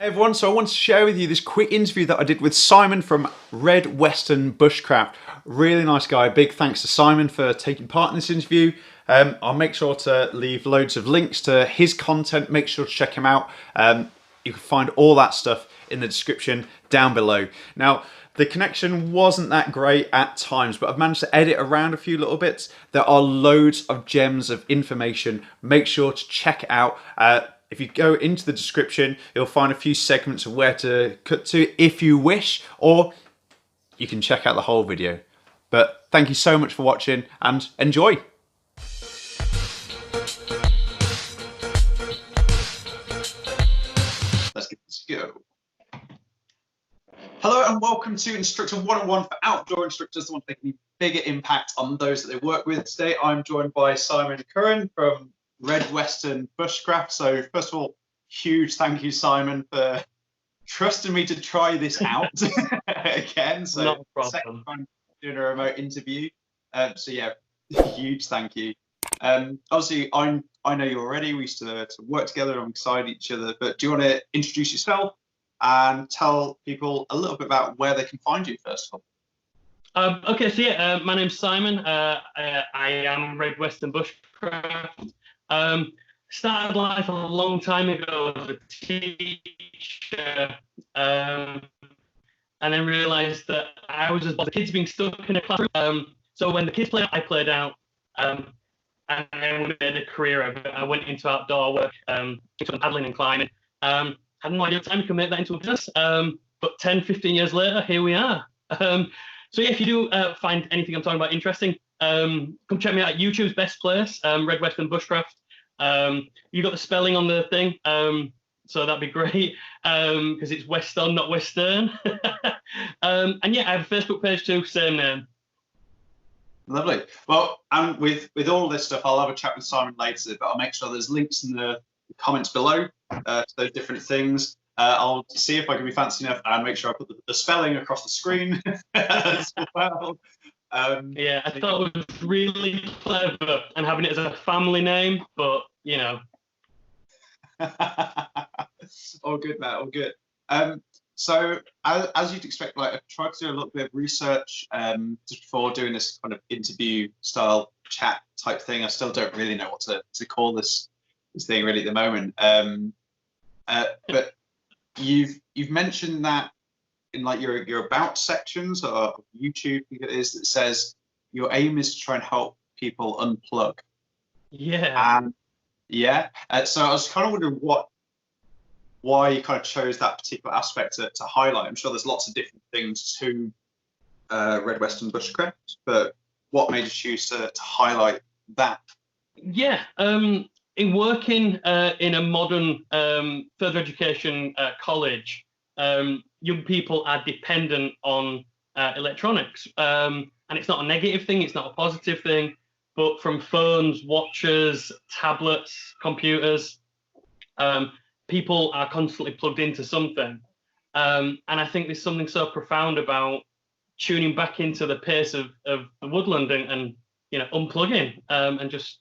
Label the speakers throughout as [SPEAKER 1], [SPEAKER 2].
[SPEAKER 1] Everyone, so I want to share with you this quick interview that I did with Simon from RedWeston Bushcraft. Really nice guy. Big thanks to Simon for taking part in this interview. I'll make sure to leave loads of links to his content. Make sure to check him out. You can find all that stuff in the description down below. Now, the connection wasn't that great at times, but I've managed to edit around a few little bits. There are loads of gems of information. Make sure to check it out. If you go into the description, you'll find a few segments of where to cut to if you wish, or you can check out the whole video. But thank you so much for watching and enjoy. Let's get this go. Hello and welcome to Instructor 101 for outdoor instructors that want to make a bigger impact on those that they work with. Today I'm joined by Simon Curran from RedWeston Bushcraft. So first of all, huge thank you, Simon, for trusting me to try this out again. So
[SPEAKER 2] not a problem.
[SPEAKER 1] Second time doing a remote interview. So yeah, huge thank you. Obviously, I know you already. We used to work together alongside each other. But do you want to introduce yourself and tell people a little bit about where they can find you first of all?
[SPEAKER 2] Okay, so yeah, my name's Simon. I am RedWeston Bushcraft. Started life a long time ago as a teacher, and then realised that I was just the kids being stuck in a classroom. So when the kids played, I played out, and then we made a career of it. I went into outdoor work, into paddling and climbing. Had no idea what time you could make that into a business, but 10, 15 years later, here we are. So yeah, if you do find anything I'm talking about interesting, come check me out. YouTube's best place, RedWeston Bushcraft. You got the spelling on the thing, so that'd be great, because it's Weston, not Western. And yeah, I have a Facebook page too, same name.
[SPEAKER 1] Lovely. Well, and with all this stuff, I'll have a chat with Simon later, but I'll make sure there's links in the comments below to those different things. I'll see if I can be fancy enough and make sure I put the spelling across the screen as well.
[SPEAKER 2] Yeah, I thought it was really clever and having it as a family name, but you know.
[SPEAKER 1] All good, Matt. All good. So as you'd expect, like I've tried to do a little bit of research just before doing this kind of interview style chat type thing. I still don't really know what to call this thing really at the moment. But you've mentioned that in like your about sections or YouTube, I think it is, that says your aim is to try and help people unplug.
[SPEAKER 2] Yeah.
[SPEAKER 1] And yeah, so I was kind of wondering why you kind of chose that particular aspect to highlight. I'm sure there's lots of different things to RedWeston Bushcraft, but what made you choose to highlight that?
[SPEAKER 2] Yeah, in working in a modern further education college, young people are dependent on electronics, and it's not a negative thing, it's not a positive thing, but from phones, watches, tablets, computers, people are constantly plugged into something, and I think there's something so profound about tuning back into the pace of the woodland and you know, unplugging, and just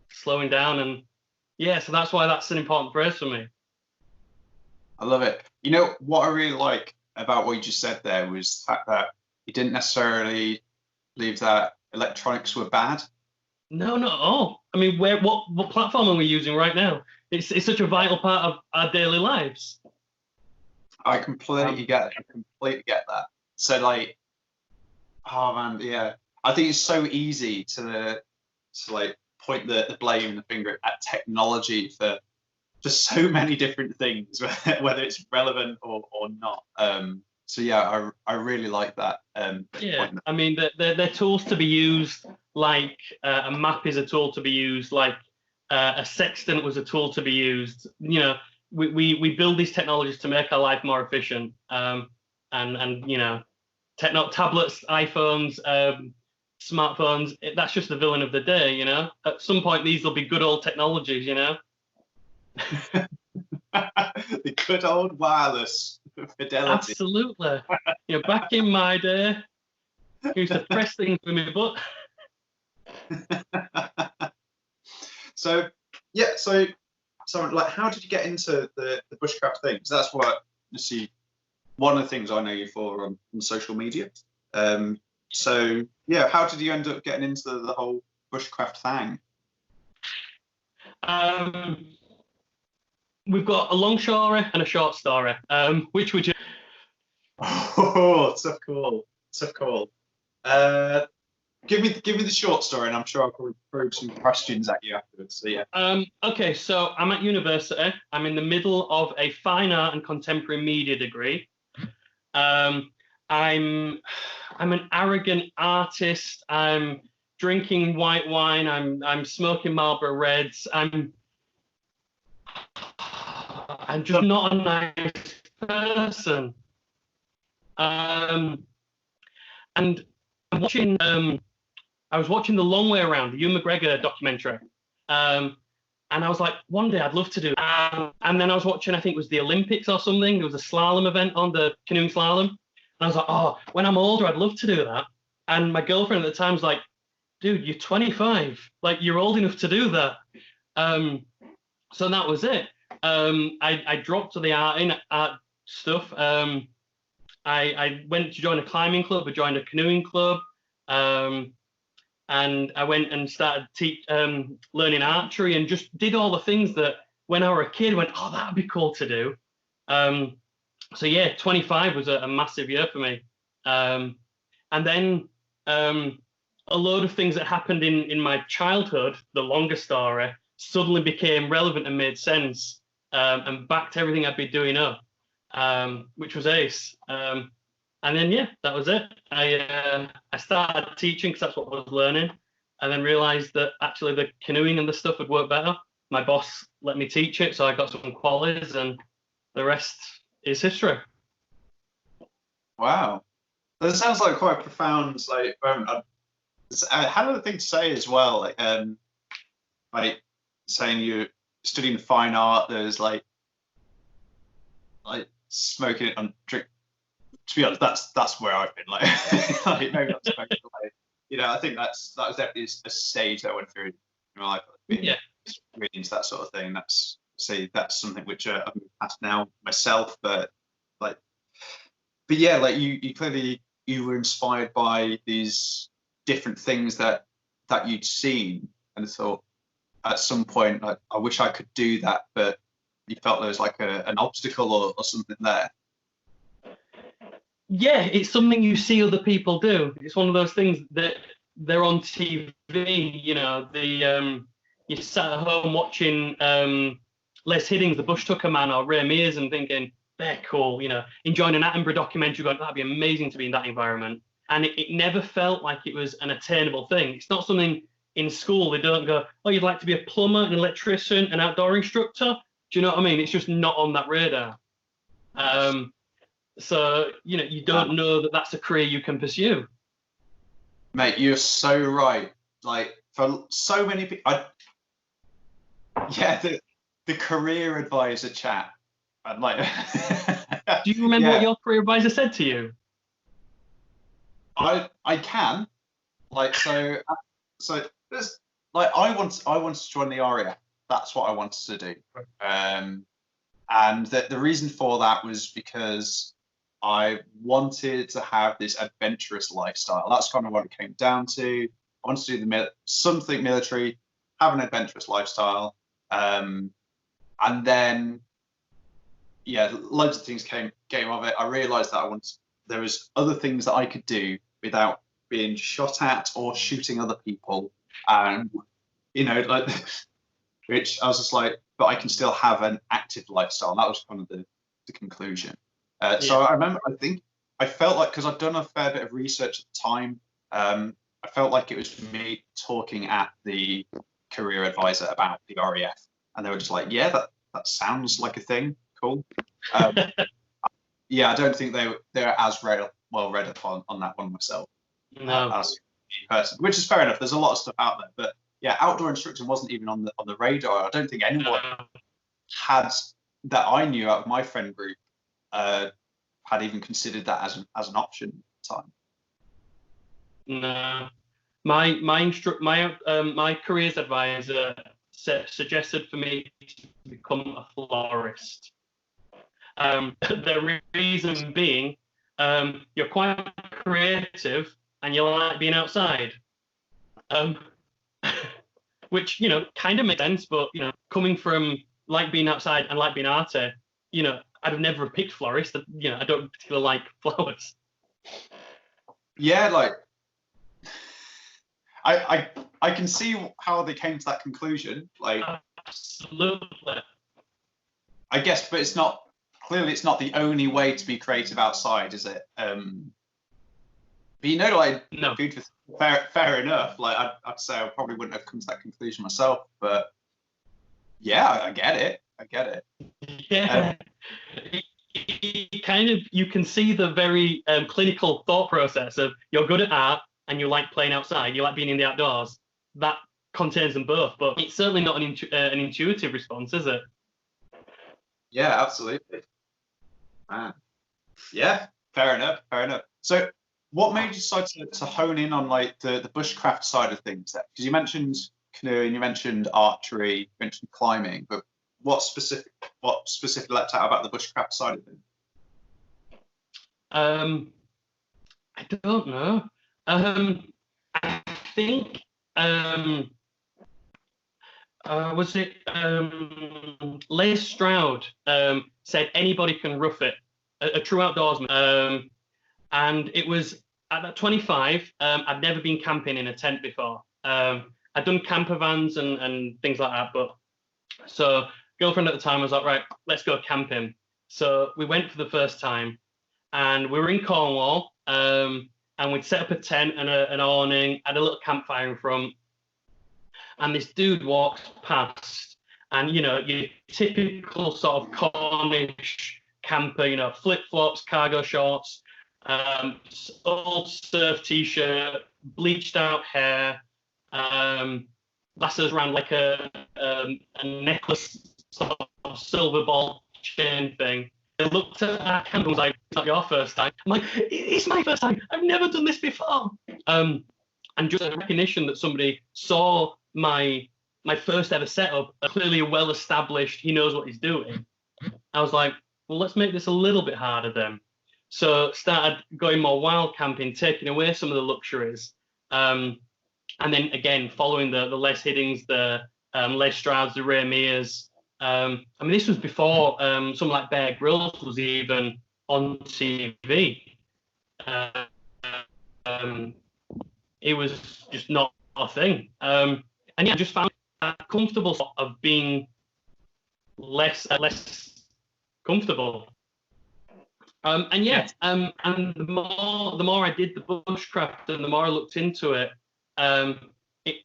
[SPEAKER 2] slowing down. And yeah, so that's why that's an important phrase for me.
[SPEAKER 1] I love it. You know what I really like about what you just said there was the fact that you didn't necessarily believe that electronics were bad.
[SPEAKER 2] No, not at all. I mean, what platform are we using right now? It's such a vital part of our daily lives.
[SPEAKER 1] I completely get it. I completely get that. So like, oh man, yeah. I think it's so easy to like point the blame and the finger at technology for just so many different things, whether it's relevant or not. So yeah, I really like that.
[SPEAKER 2] Yeah, I mean, they're tools to be used like a map is a tool to be used, like a sextant was a tool to be used. You know, we build these technologies to make our life more efficient. And you know, tablets, iPhones, smartphones, that's just the villain of the day, you know. At some point, these will be good old technologies, you know.
[SPEAKER 1] The good old wireless fidelity.
[SPEAKER 2] Absolutely. You know, back in my day, I used to press things with my butt.
[SPEAKER 1] So yeah, so so like, how did you get into the bushcraft thing? Because that's what you see. One of the things I know you for on social media. So yeah, how did you end up getting into the whole bushcraft thing?
[SPEAKER 2] We've got a long story and a short story. Which would you?
[SPEAKER 1] Oh, so cool, so cool. Give me the short story, and I'm sure I'll probably throw some questions at you afterwards. So yeah.
[SPEAKER 2] Okay, so I'm at university. I'm in the middle of a fine art and contemporary media degree. I'm an arrogant artist. I'm drinking white wine. I'm smoking Marlboro Reds. I'm just not a nice person. And I'm watching. I was watching The Long Way Around, the Ewan McGregor documentary. And I was like, one day I'd love to do it. And then I was watching, I think it was the Olympics or something. There was a slalom event on, the canoeing slalom. And I was like, oh, when I'm older, I'd love to do that. And my girlfriend at the time was like, dude, you're 25. Like, you're old enough to do that. So that was it. I dropped to the art stuff. I went to join a climbing club. I joined a canoeing club. And I went and started learning archery and just did all the things that when I was a kid went, oh, that'd be cool to do. So yeah, 25 was a massive year for me. And then a load of things that happened in my childhood, the longer story, suddenly became relevant and made sense, and backed everything I'd been doing up, which was ace. And then, yeah, that was it. I started teaching because that's what I was learning, and then realised that actually the canoeing and the stuff would work better. My boss let me teach it, so I got some qualities, and the rest is history.
[SPEAKER 1] Wow, that sounds like quite a profound. Like, I had another thing to say as well. Like saying you're studying fine art. There's like smoking it and drink. To be honest, that's where I've been. Like, like maybe not smoking. Like, you know, I think that was definitely a stage that I went through in my life.
[SPEAKER 2] Yeah,
[SPEAKER 1] really into that sort of thing. That's something which I'm past now myself. But yeah, like you clearly you were inspired by these different things that you'd seen, and thought at some point, like, I wish I could do that, but you felt there was like an obstacle or something there.
[SPEAKER 2] Yeah, it's something you see other people do. It's one of those things that they're on TV. You know, you sat at home watching Les Hiddings, the Bush Tucker Man, or Ray Mears, and thinking they're cool. You know, enjoying an Attenborough documentary, going, that'd be amazing to be in that environment. And it never felt like it was an attainable thing. It's not something in school. They don't go, oh, you'd like to be a plumber, an electrician, an outdoor instructor. Do you know what I mean? It's just not on that radar. So, you know, you don't know that that's a career you can pursue.
[SPEAKER 1] Mate, you're so right. Like, for so many people, the career advisor chat. I'm like,
[SPEAKER 2] do you remember what your career advisor said to you?
[SPEAKER 1] I can, like, so there's like I wanted to join the RAF. That's what I wanted to do. And the reason for that was because I wanted to have this adventurous lifestyle. That's kind of what it came down to. I wanted to do something military, have an adventurous lifestyle. And then, yeah, loads of things came of it. I realised that there was other things that I could do without being shot at or shooting other people. And, you know, like, which I was just like, but I can still have an active lifestyle. That was kind of the conclusion. So I remember, I felt like, because I'd done a fair bit of research at the time, I felt like it was me talking at the career advisor about the RAF. And they were just like, yeah, that sounds like a thing. Cool. Yeah, I don't think they're as well read upon on that one myself.
[SPEAKER 2] No.
[SPEAKER 1] As a person, which is fair enough. There's a lot of stuff out there. But yeah, outdoor instruction wasn't even on the radar. I don't think anyone had, that I knew out of my friend group, had even considered that as an option at the time.
[SPEAKER 2] No, my careers advisor suggested for me to become a florist. The reason being, you're quite creative and you like being outside. Which, kind of makes sense, but, coming from like being outside and like being arty, I'd have never picked florist. I don't particularly like flowers.
[SPEAKER 1] Yeah, like I can see how they came to that conclusion. Like,
[SPEAKER 2] absolutely.
[SPEAKER 1] I guess, but it's not the only way to be creative outside, is it? But
[SPEAKER 2] No.
[SPEAKER 1] food for fair enough. Like, I'd say I probably wouldn't have come to that conclusion myself, but yeah, I get it.
[SPEAKER 2] Yeah. You can see the very clinical thought process of you're good at art and you like playing outside, you like being in the outdoors. That contains them both, but it's certainly not an intuitive response, is it?
[SPEAKER 1] Yeah, absolutely. Yeah, fair enough. So, what made you decide to hone in on like the bushcraft side of things then? Because you mentioned canoeing, you mentioned archery, you mentioned climbing, but what specifically leapt out about the bushcraft side of things?
[SPEAKER 2] I don't know. I think was it Les Stroud said anybody can rough it, a true outdoorsman. And it was at that 25, I'd never been camping in a tent before. I'd done camper vans and things like that, but so girlfriend at the time was like, right, let's go camping. So we went for the first time, and we were in Cornwall, and we'd set up a tent and an awning, had a little campfire in front, and this dude walks past, and your typical sort of Cornish camper, flip-flops, cargo shorts, old surf t-shirt, bleached out hair, glasses around like a necklace, sort of silver ball chain thing. I looked at that camera and was like, "It's not your first time." I'm like, "It's my first time. I've never done this before." And just a recognition that somebody saw my first ever setup, clearly well established, he knows what he's doing. I was like, well, let's make this a little bit harder then. So started going more wild camping, taking away some of the luxuries. And then again, following the Les Hiddings, the Les Strouds, the Ray Mears. This was before someone like Bear Grylls was even on TV. It was just not a thing. And yeah, I just found that comfortable of being less comfortable. And the more I did the bushcraft and the more I looked into it,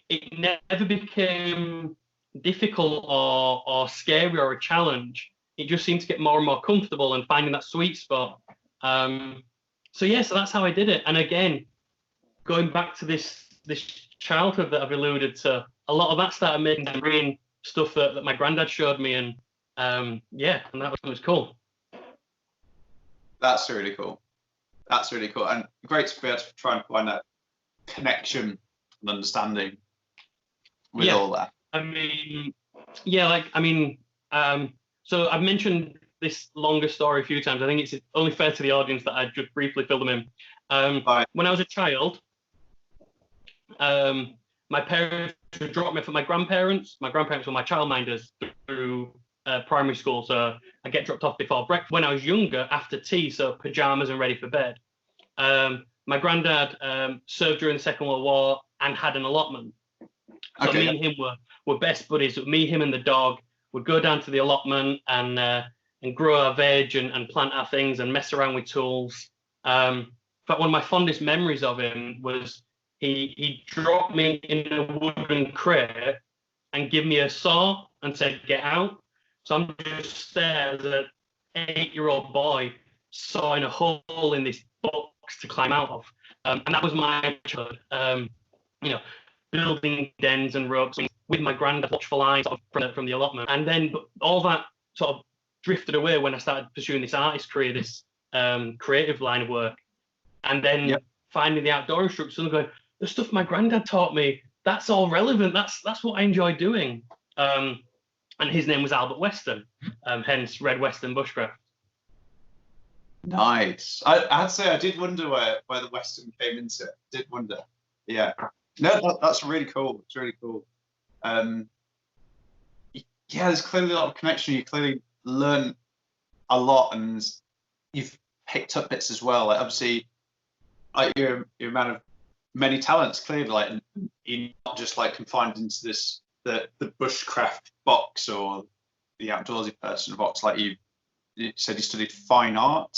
[SPEAKER 2] it never became difficult or scary or a challenge. It just seemed to get more and more comfortable and finding that sweet spot. So that's how I did it. And again, going back to this childhood that I've alluded to, a lot of that started making green stuff that my granddad showed me, and and that was cool.
[SPEAKER 1] That's really cool, and great to be able to try and find that connection and understanding with all that.
[SPEAKER 2] So I've mentioned this longer story a few times. I think it's only fair to the audience that I just briefly fill them in. When I was a child, my parents would drop me for my grandparents. My grandparents were my childminders through primary school, so I get dropped off before breakfast. When I was younger, after tea, so pajamas and ready for bed. My granddad served during the Second World War and had an allotment. So me and him were best buddies. Me, him, and the dog would go down to the allotment and grow our veg and plant our things and mess around with tools. In fact, one of my fondest memories of him was he dropped me in a wooden crate and give me a saw and said, "Get out." So I'm just there as an 8-year-old boy sawing a hole in this box to climb out of. And that was my childhood. Building dens and ropes with my granddad, watchful eyes from the allotment. And then all that sort of drifted away when I started pursuing this artist career, this creative line of work. And then finding the outdoor instructor and going, the stuff my granddad taught me, that's all relevant. That's what I enjoy doing. and his name was Albert Weston, hence RedWeston Bushcraft.
[SPEAKER 1] Nice. I'd say I did wonder where the Western came into it. Did wonder. Yeah. No, that's really cool. It's really cool. Yeah, there's clearly a lot of connection. You clearly learn a lot, and you've picked up bits as well. Like, obviously, like you're a man of many talents. Clearly, like you're not just like confined into this the bushcraft box or the outdoorsy person box. Like you said, you studied fine art.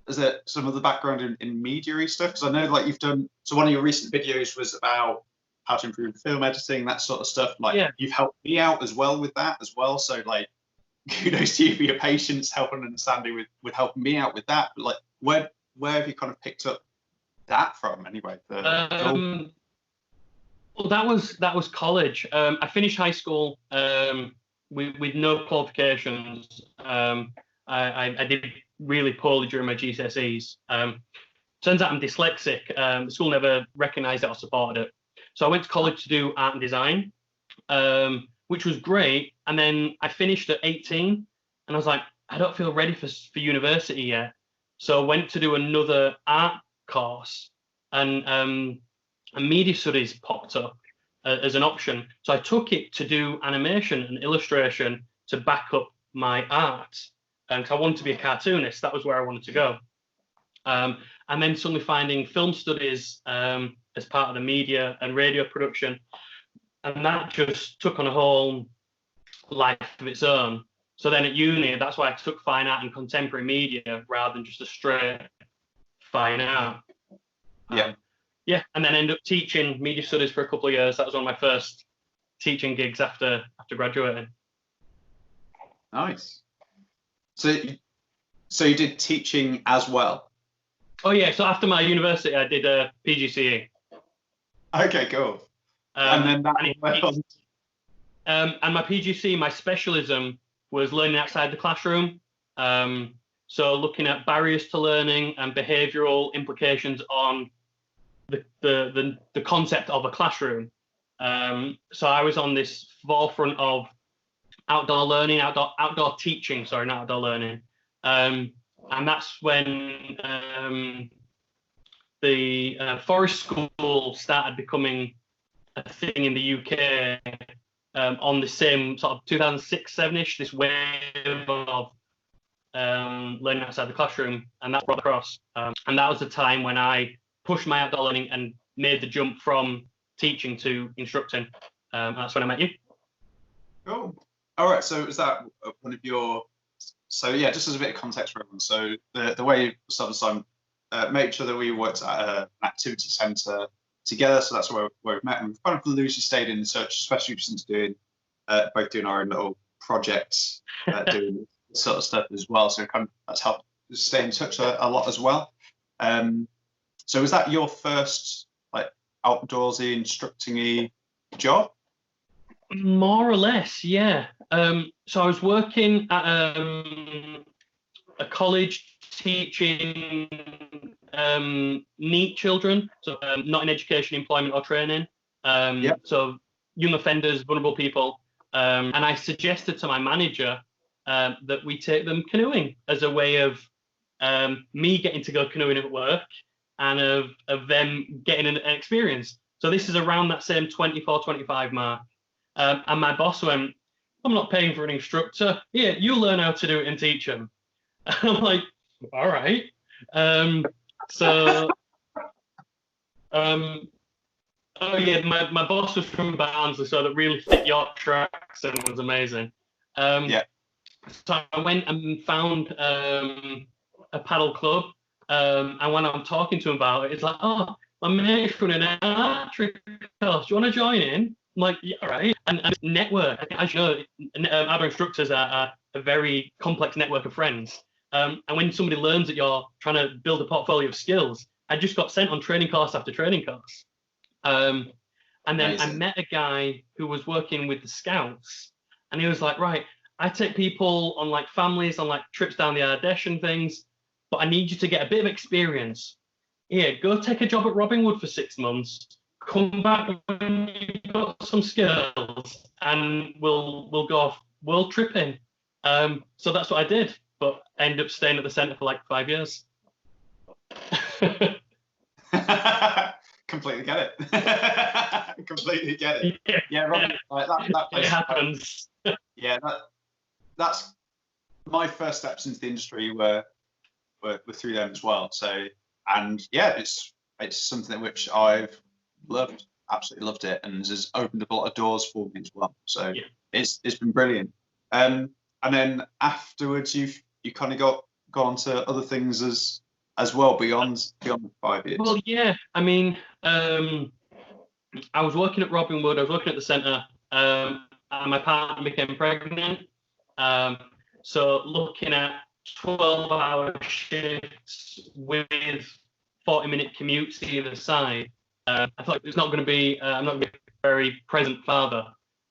[SPEAKER 1] Is there some of the background in media stuff? Because I know like you've done. So one of your recent videos was about how to improve film editing, that sort of stuff. Like you've helped me out as well with that as well. So like kudos to you for your patience, help and understanding with helping me out with that. But like where have you kind of picked up that from anyway?
[SPEAKER 2] Well, that was college. I finished high school with no qualifications. I did really poorly during my GCSEs. Turns out I'm dyslexic. The school never recognised it or supported it. So I went to college to do art and design, which was great. And then I finished at 18, and I was like, I don't feel ready for university yet. So I went to do another art course, and media studies popped up as an option. So I took it to do animation and illustration to back up my art. And I wanted to be a cartoonist. That was where I wanted to go. And then suddenly finding film studies as part of the media and radio production. And that just took on a whole life of its own. So then at uni, that's why I took fine art and contemporary media rather than just a straight fine art. Yeah, and then ended up teaching media studies for a couple of years. That was one of my first teaching gigs after graduating.
[SPEAKER 1] Nice. So you did teaching as well?
[SPEAKER 2] Oh yeah, so after my university, I did a PGCE.
[SPEAKER 1] Okay, cool. And then that
[SPEAKER 2] and my PGCE, my specialism was learning outside the classroom. So looking at barriers to learning and behavioural implications on the concept of a classroom. So I was on this forefront of outdoor learning, outdoor teaching, sorry, not outdoor learning. And that's when the forest school started becoming a thing in the UK on the same sort of 2006-7ish, this wave of learning outside the classroom, and that brought across. And that was the time when I pushed my outdoor learning and made the jump from teaching to instructing. That's when I met you.
[SPEAKER 1] Cool. All right, so is that one of your... So yeah, just as a bit of context for everyone. So the way you started, Simon, made sure that we worked at an activity centre together. So that's where we've met, and we've kind of loosely stayed in touch, especially since both doing our own little projects, doing this sort of stuff as well. So kind of that's helped stay in touch a lot as well. So was that your first like outdoorsy instructing-y job?
[SPEAKER 2] More or less, yeah. So I was working at a college teaching NEET children, so not in education, employment or training. So young offenders, vulnerable people. And I suggested to my manager that we take them canoeing as a way of me getting to go canoeing at work and of them getting an experience. So this is around that same 24, 25 mark. And my boss went, I'm not paying for an instructor. Yeah, you learn how to do it and teach them. And I'm like, all right. Oh yeah, my boss was from Barnsley, so that really thick Yorkshire accent was amazing. So I went and found a paddle club, and when I'm talking to him about it, it's like, oh, my mate's running an archery course. Do you want to join in? I'm like, yeah, all right. And network, as you know, outdoor instructors are a very complex network of friends. And when somebody learns that you're trying to build a portfolio of skills, I just got sent on training course after training course. And then I met a guy who was working with the Scouts, and he was like, right, I take people on like families on like trips down the Ardèche and things, but I need you to get a bit of experience. Here, go take a job at Robin Hood for 6 months. come back when you've got some skills, and we'll go off world tripping. So that's what I did, but I ended up staying at the centre for like 5 years.
[SPEAKER 1] Completely get it. Completely get it. Yeah, Robin, like that place,
[SPEAKER 2] it happens.
[SPEAKER 1] Yeah, that's my first steps into the industry were through them as well. So, and yeah, it's something which I've loved, absolutely loved it, and has opened up a lot of doors for me as well. So
[SPEAKER 2] Yeah.
[SPEAKER 1] it's been brilliant. And then afterwards, you kind of got on to other things as well beyond 5 years.
[SPEAKER 2] Well, yeah, I mean, I was working at Robin Wood, I was working at the centre, and my partner became pregnant. So looking at 12-hour shifts with 40-minute commutes either side, I thought it's not going to be, I'm not going to be a very present father.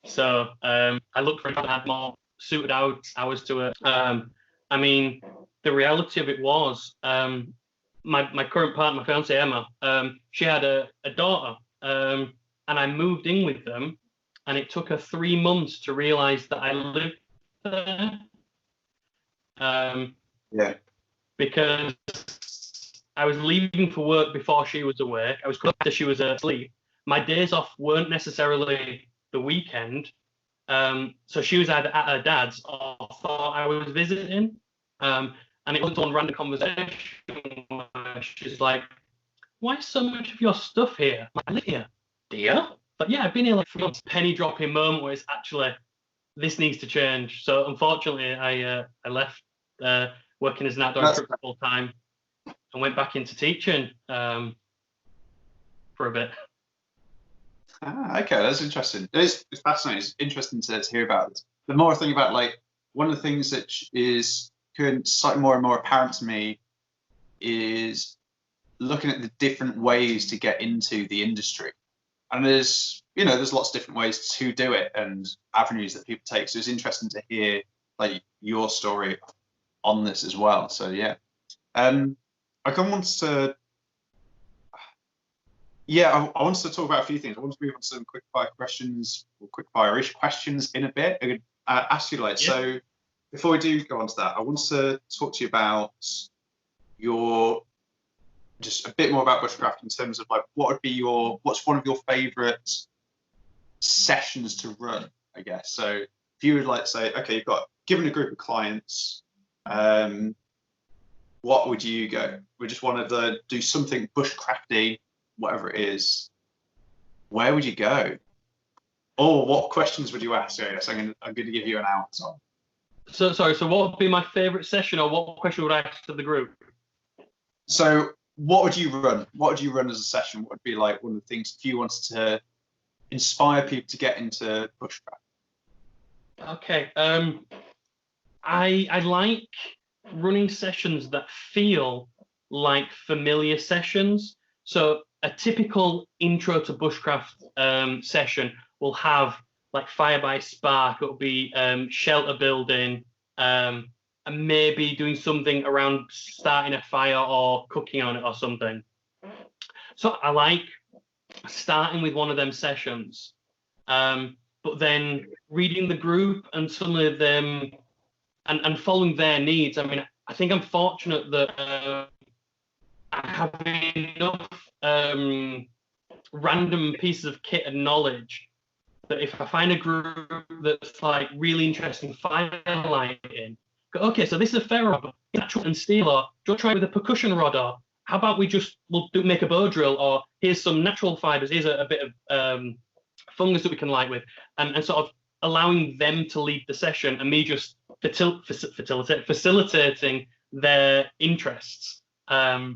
[SPEAKER 2] So I looked for a job that had more suited hours to it. I mean, the reality of it was, my current partner, my fiancée Emma, she had a daughter, and I moved in with them, and it took her 3 months to realise that I lived there.
[SPEAKER 1] Yeah.
[SPEAKER 2] Because I was leaving for work before she was awake. I was coming after she was asleep. My days off weren't necessarily the weekend. So she was either at her dad's or thought I was visiting. And it was on random conversation where she's like, why is so much of your stuff here? I live here. Do you? But yeah, I've been here like 3 months. Penny dropping moment where it's actually, this needs to change. So unfortunately, I left working as an outdoor instructor full time and went back into teaching for a bit.
[SPEAKER 1] Okay, that's interesting. It's fascinating. It's interesting to hear about this. The more I think about, like, one of the things that is slightly more and more apparent to me is looking at the different ways to get into the industry. And there's lots of different ways to do it and avenues that people take. So it's interesting to hear like your story on this as well. So yeah, I wanted to talk about a few things. I want to move on to some quickfire questions or quickfire-ish questions in a bit. I'm going to ask you so before we do go on to that, I want to talk to you about just a bit more about bushcraft in terms of like what's one of your favorite sessions to run, I guess. So if you would like to say, okay, you've got given a group of clients, what would you go? We just wanted to do something bushcrafty, whatever it is. Where would you go? Or what questions would you ask? So yes, I'm going to give you an answer.
[SPEAKER 2] So sorry. So what would be my favourite session, or what question would I ask to the group?
[SPEAKER 1] So what would you run? What would you run as a session? What would be like one of the things if you wanted to inspire people to get into bushcraft?
[SPEAKER 2] Okay. I like running sessions that feel like familiar sessions. So a typical intro to bushcraft session will have like fire by spark. It'll be shelter building, and maybe doing something around starting a fire or cooking on it or something. So I like starting with one of them sessions, but then reading the group and some of them and following their needs. I mean, I think I'm fortunate that I have enough random pieces of kit and knowledge that if I find a group that's like really interesting firelighting, go, okay, so this is a ferro rod, natural and steel, or do you want to try with a percussion rod, or how about we'll make a bow drill, or here's some natural fibers, here's a bit of fungus that we can light with, and sort of allowing them to lead the session and me just facilitating their interests. I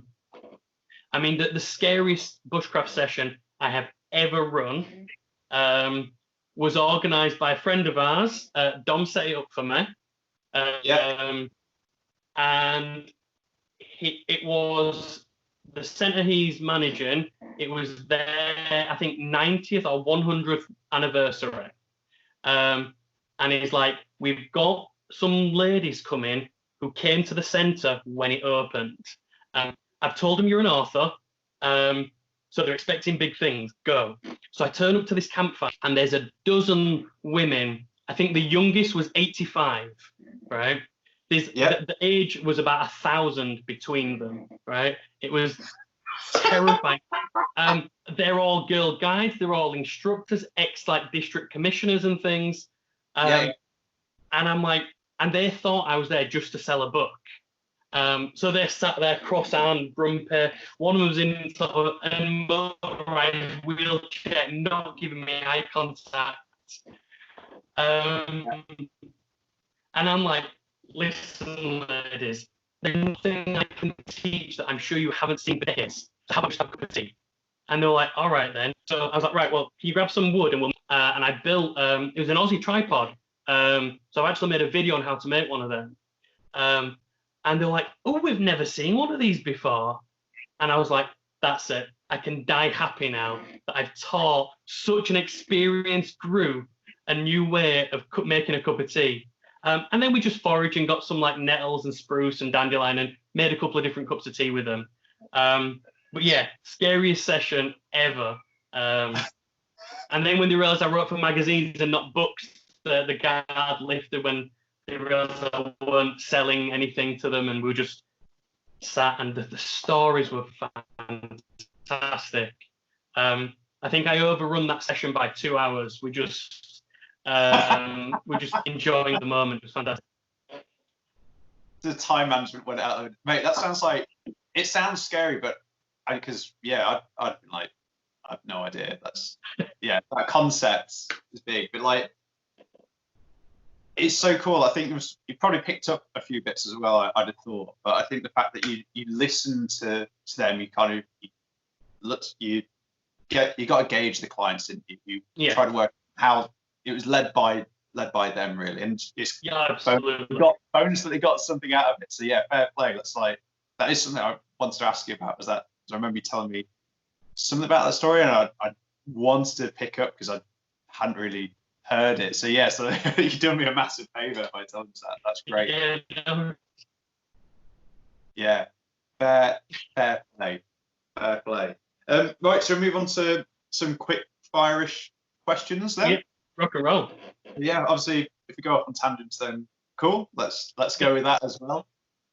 [SPEAKER 2] mean, the scariest bushcraft session I have ever run was organised by a friend of ours. Dom set it up for me. And it was the centre he's managing. It was their, I think, 90th or 100th anniversary. And he's like, we've got some ladies coming who came to the centre when it opened. I've told them you're an author. So they're expecting big things. Go. So I turn up to this campfire, and there's a dozen women. I think the youngest was 85, right? The age was about 1,000 between them, right? It was terrifying. They're all girl guides. They're all instructors, like district commissioners and things. And I'm like, and they thought I was there just to sell a book. So they're sat there, cross-armed, grumpy. One of them was in sort of a motorized wheelchair, not giving me eye contact. And I'm like, listen, ladies, there's nothing I can teach that I'm sure you haven't seen this. So how about just have a cup of tea? And they were like, all right then. So I was like, right, well, can you grab some wood? And and I built, it was an Aussie tripod. So I've actually made a video on how to make one of them. And they're like, oh, we've never seen one of these before. And I was like, that's it. I can die happy now that I've taught such an experienced group a new way of making a cup of tea. And then we just foraged and got some like nettles and spruce and dandelion and made a couple of different cups of tea with them. But yeah, scariest session ever. And then when they realized I wrote for magazines and not books, the guard lifted when they realized I weren't selling anything to them, and we just sat, and the stories were fantastic. I think I overrun that session by 2 hours. We're just enjoying the moment. It was fantastic.
[SPEAKER 1] The time management went out of it. Mate, that sounds like, it sounds scary, but I'd been like, I have no idea. That's, that concept is big, but like, it's so cool. I think you probably picked up a few bits as well, I'd have thought, but I think the fact that you listen to them, you kind of you got to gauge the clients, and you try to work how it was led by them really, and it's
[SPEAKER 2] absolutely
[SPEAKER 1] bonus that they got something out of it. So yeah, fair play. That's like, that is something I wanted to ask you about. Was that, I remember you telling me something about that story, and I wanted to pick up because I hadn't really heard it. So yeah, so you've done me a massive favour by telling us that. That's great. Yeah, fair play. Right, so we move on to some quick fire-ish questions then.
[SPEAKER 2] Yeah, rock and roll.
[SPEAKER 1] Yeah, obviously, if we go off on tangents, then cool. Let's go with that as well.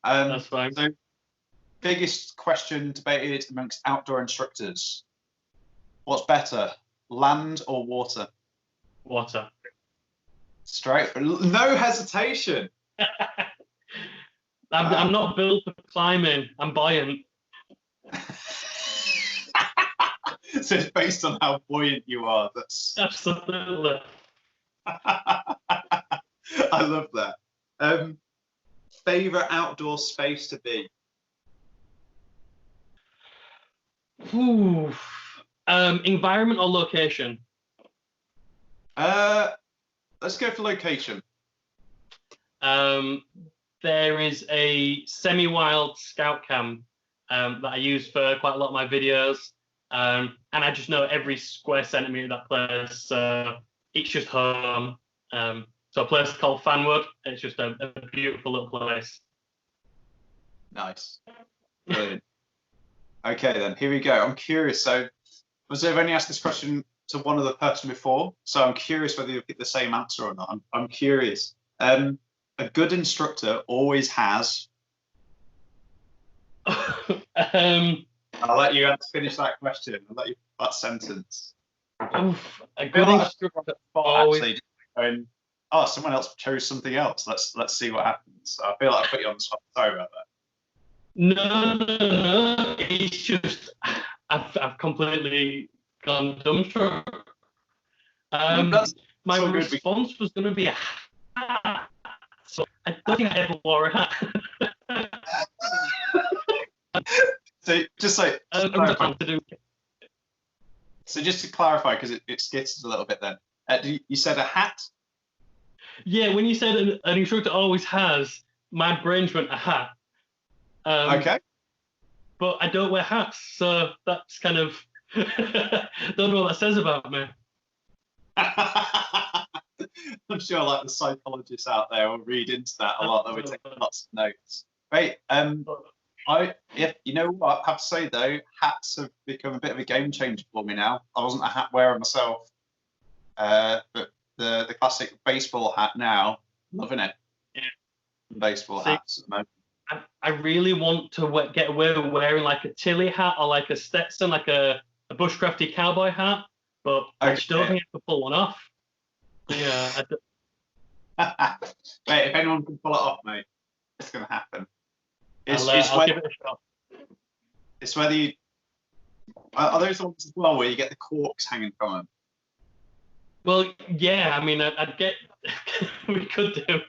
[SPEAKER 2] That's fine.
[SPEAKER 1] So, biggest question debated amongst outdoor instructors: what's better, land or water?
[SPEAKER 2] Water.
[SPEAKER 1] Straight, no hesitation.
[SPEAKER 2] I'm not built for climbing. I'm buoyant.
[SPEAKER 1] So it's based on how buoyant you are. That's
[SPEAKER 2] absolutely.
[SPEAKER 1] I love that. Favorite outdoor space to be?
[SPEAKER 2] Environment or location?
[SPEAKER 1] Let's go for location.
[SPEAKER 2] There is a semi-wild scout camp that I use for quite a lot of my videos, and I just know every square centimetre of that place. It's just home. So a place called Fanwood. It's just a beautiful little place.
[SPEAKER 1] Nice. Brilliant. Okay, then here we go. I'm curious. So, was there only asked this question to one other person before? So I'm curious whether you'll get the same answer or not. I'm curious. A good instructor always has. I'll let you finish that question. I'll let you that sentence.
[SPEAKER 2] A good instructor always.
[SPEAKER 1] Actually, someone else chose something else. Let's see what happens. I feel like I put you on the spot. Sorry about that.
[SPEAKER 2] No. It's just I've completely gone dumbstruck. My response was going to be a hat. So I don't think I ever wore a hat.
[SPEAKER 1] So just like. So just to clarify, because it skitters a little bit then. You said a hat?
[SPEAKER 2] Yeah, when you said an instructor always has, my brain went a hat.
[SPEAKER 1] Okay.
[SPEAKER 2] But I don't wear hats, so that's kind of don't know what that says about me.
[SPEAKER 1] I'm sure like the psychologists out there will read into that a lot. They would take lots of notes. Right. You know what, I have to say though, hats have become a bit of a game changer for me now. I wasn't a hat wearer myself, but the classic baseball hat now, loving it.
[SPEAKER 2] Yeah.
[SPEAKER 1] Baseball hats at the moment.
[SPEAKER 2] I really want to get away with wearing like a Tilly hat or like a Stetson, like a bushcrafty cowboy hat, but I just don't think I can pull one off. Yeah.
[SPEAKER 1] Mate, if anyone can pull it off, mate, it's going to happen.
[SPEAKER 2] I'll give it a shot.
[SPEAKER 1] It's whether you... Are those the ones as well where you get the corks hanging from them?
[SPEAKER 2] Well, yeah, I mean, I'd get... we could do.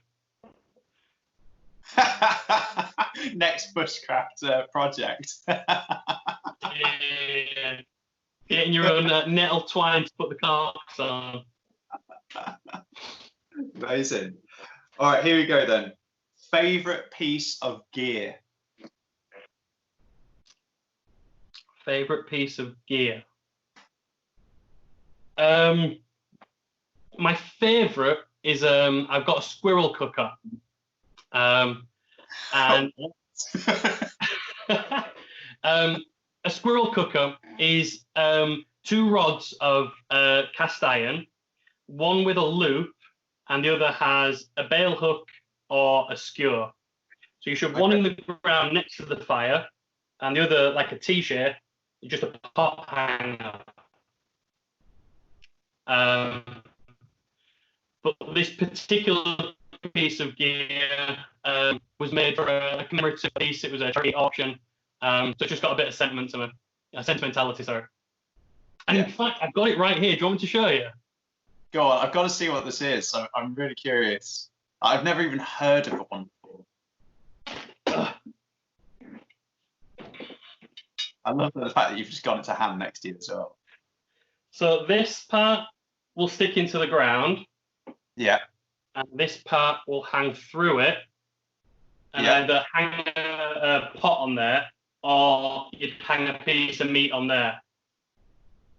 [SPEAKER 1] Next bushcraft project.
[SPEAKER 2] Yeah. Getting your own nettle twine to put the corks on.
[SPEAKER 1] Amazing. All right, here we go then. Favorite piece of gear?
[SPEAKER 2] Favorite piece of gear? My favorite is I've got a Squirrel Cooker. And a Squirrel Cooker is 2 rods of cast iron, one with a loop, and the other has a bail hook or a skewer. So you should one in the ground next to the fire, and the other like a T-shape, just a pot hanger. But this particular piece of gear was made for a commemorative piece. It was a charity auction, so it's just got a bit of sentiment to it, sentimentality. Sorry. And in fact, I've got it right here. Do you want me to show you?
[SPEAKER 1] Go on. I've got to see what this is. So I'm really curious. I've never even heard of one before. I love the fact that you've just got it to hand next to you as well.
[SPEAKER 2] So this part will stick into the ground.
[SPEAKER 1] Yeah.
[SPEAKER 2] And this part will hang through it. And either hang a pot on there, or you'd hang a piece of meat on there.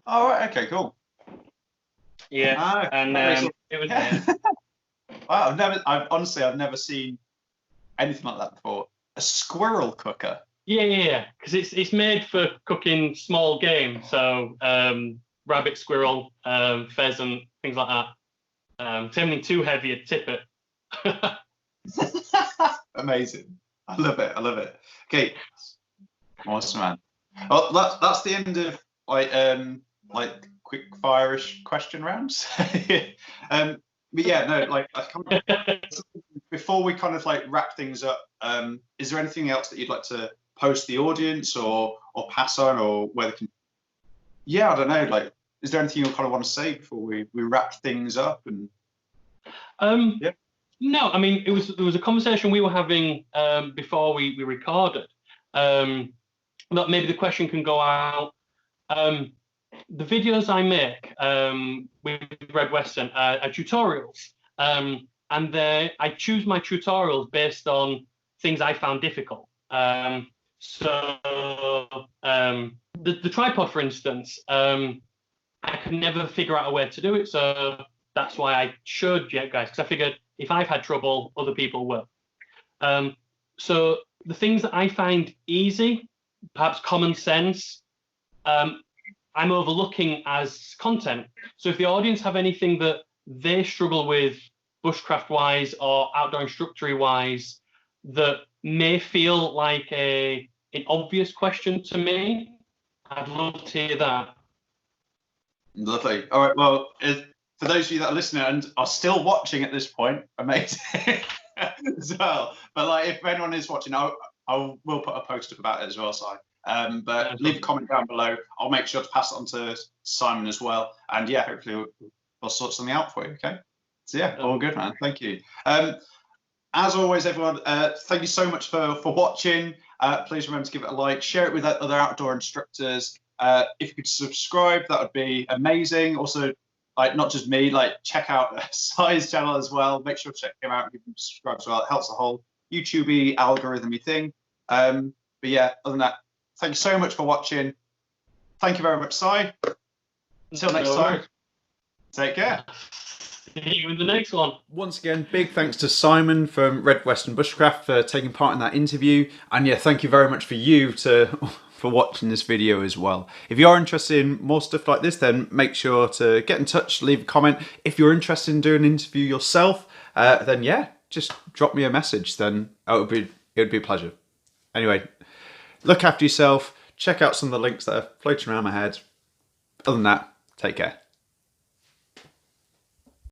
[SPEAKER 1] Oh, right. Okay, cool.
[SPEAKER 2] Yeah. And it was
[SPEAKER 1] Wow, I've never seen anything like that before. A Squirrel Cooker.
[SPEAKER 2] Yeah, because it's made for cooking small game, so rabbit, squirrel, pheasant, things like that. If anything too heavy, you'd tip it.
[SPEAKER 1] Amazing. I love it. Okay, awesome, man. Well, that's the end of like quick fire-ish question rounds. But yeah, no, like before we kind of like wrap things up, is there anything else that you'd like to post the audience or pass on, or whether can? Yeah, I don't know. Like, is there anything you kind of want to say before we wrap things up? And
[SPEAKER 2] no, I mean there was a conversation we were having before we recorded. That maybe the question can go out. The videos I make with RedWeston are tutorials, and I choose my tutorials based on things I found difficult. So the tripod, for instance, I could never figure out a way to do it. So that's why I showed you guys, because I figured if I've had trouble, other people will. So the things that I find easy, perhaps common sense, I'm overlooking as content. So if the audience have anything that they struggle with bushcraft-wise or outdoor instructory-wise that may feel like an obvious question to me, I'd love to hear that.
[SPEAKER 1] Lovely. All right. Well, for those of you that are listening and are still watching at this point, amazing as well. But like, if anyone is watching, I will put a post up about it as well, Si. But leave a comment down below. I'll make sure to pass it on to Simon as well. And yeah, hopefully we'll sort something out for you. Okay. So yeah, all good, man. Thank you. As always, everyone, thank you so much for watching. Please remember to give it a like, share it with other outdoor instructors. If you could subscribe, that would be amazing. Also, like, not just me, like, check out Si's channel as well. Make sure to check him out and give him subscribe as well. It helps the whole YouTube algorithm-y thing. But yeah, other than that, thank you so much for watching. Thank you very much, Si. Until next time, take care.
[SPEAKER 2] see you in the next one.
[SPEAKER 1] Once again, big thanks to Simon from RedWeston Bushcraft for taking part in that interview. And yeah, thank you very much for for watching this video as well. If you are interested in more stuff like this, then make sure to get in touch, leave a comment. If you're interested in doing an interview yourself, then yeah, just drop me a message. Then it would be a pleasure. Anyway, look after yourself. Check out some of the links that are floating around my head. Other than that, take care.